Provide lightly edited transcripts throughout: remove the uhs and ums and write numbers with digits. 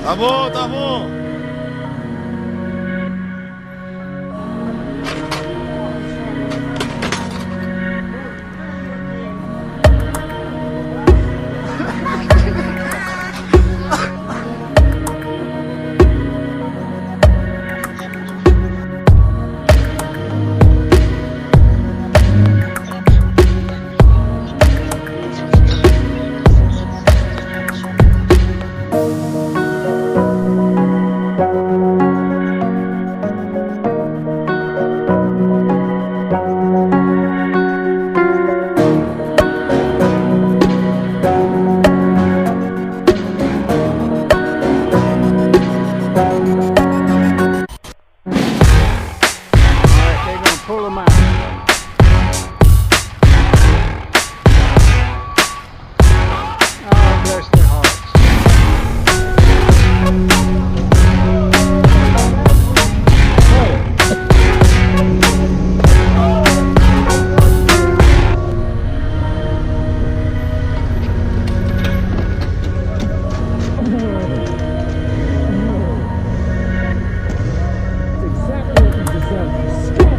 Tá bom, tá bom. Pull them out. Oh, bless their hearts. Exactly what you deserve. Stop.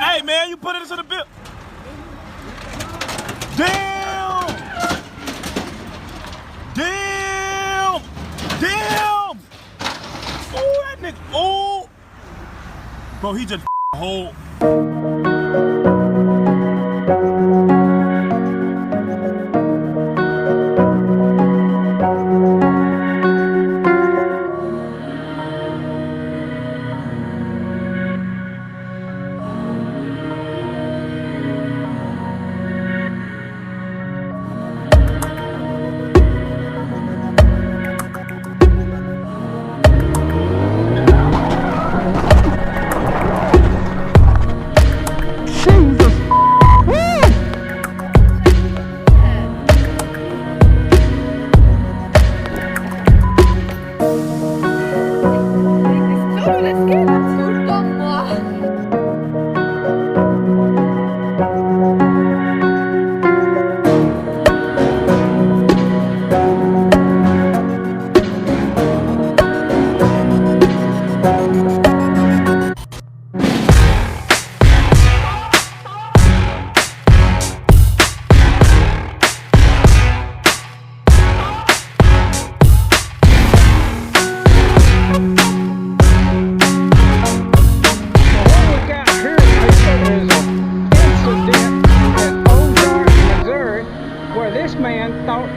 Hey man, you put it into the bill. Damn! Damn! Damn! Oh, that nigga. Oh! Bro, he just whole.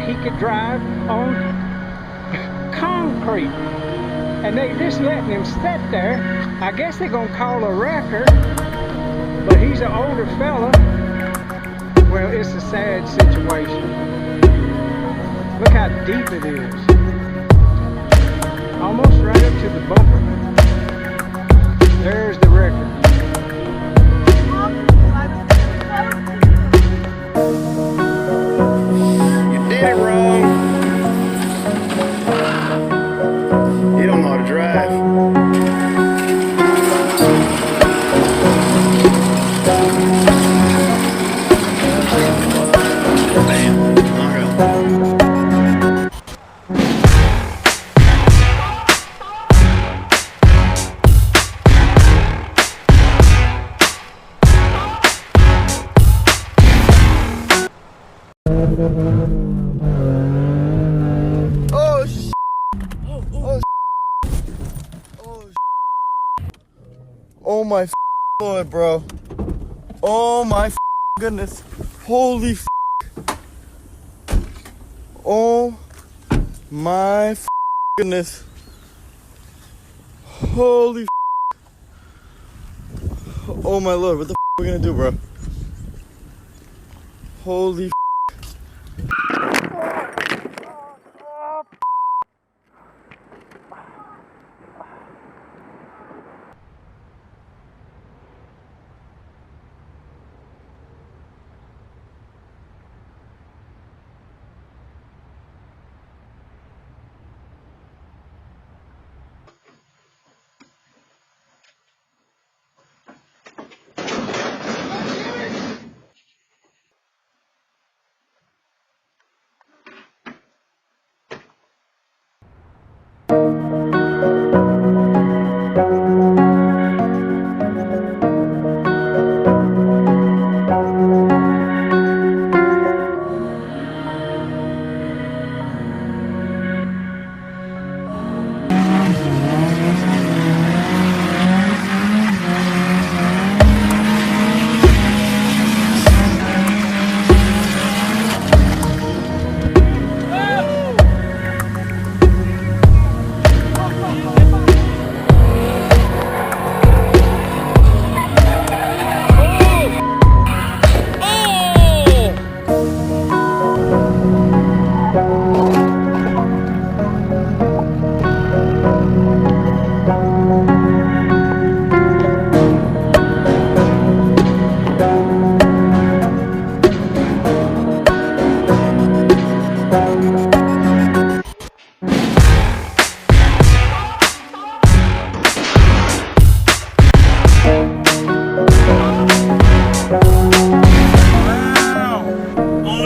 He could drive on concrete, and they just letting him sit there. I guess they're gonna call a wrecker, but he's an older fella. Well, it's a sad situation. Look how deep it is, almost right up to the bumper. There's the wrecker. Wrong. You don't know how to drive. Oh, Oh my Lord, bro. Oh my goodness. Holy oh my goodness. Holy oh my Lord, what the are we gonna do, bro? Holy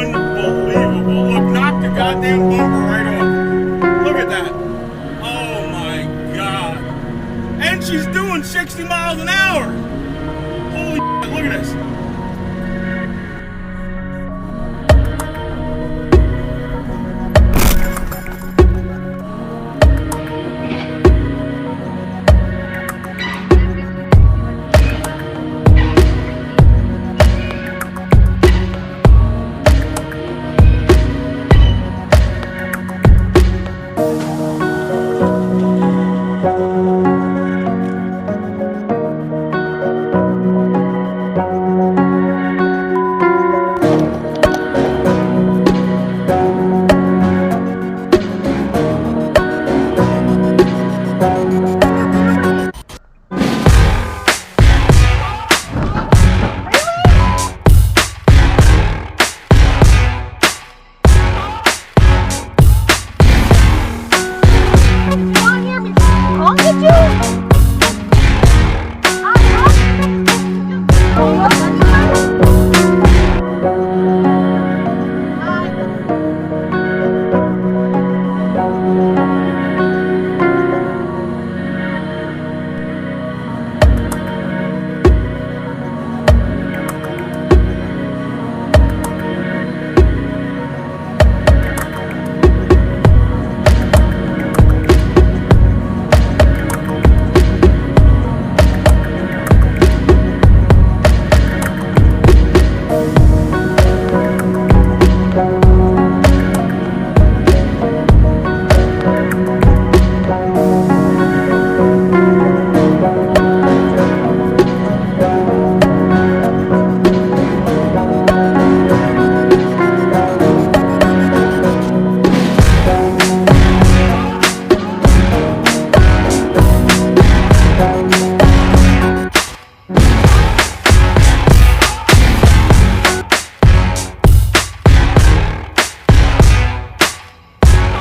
Unbelievable. Look, knock the goddamn bumper right off. Look at that. Oh my God. And she's doing 60 miles an hour. Holy shit, look at this.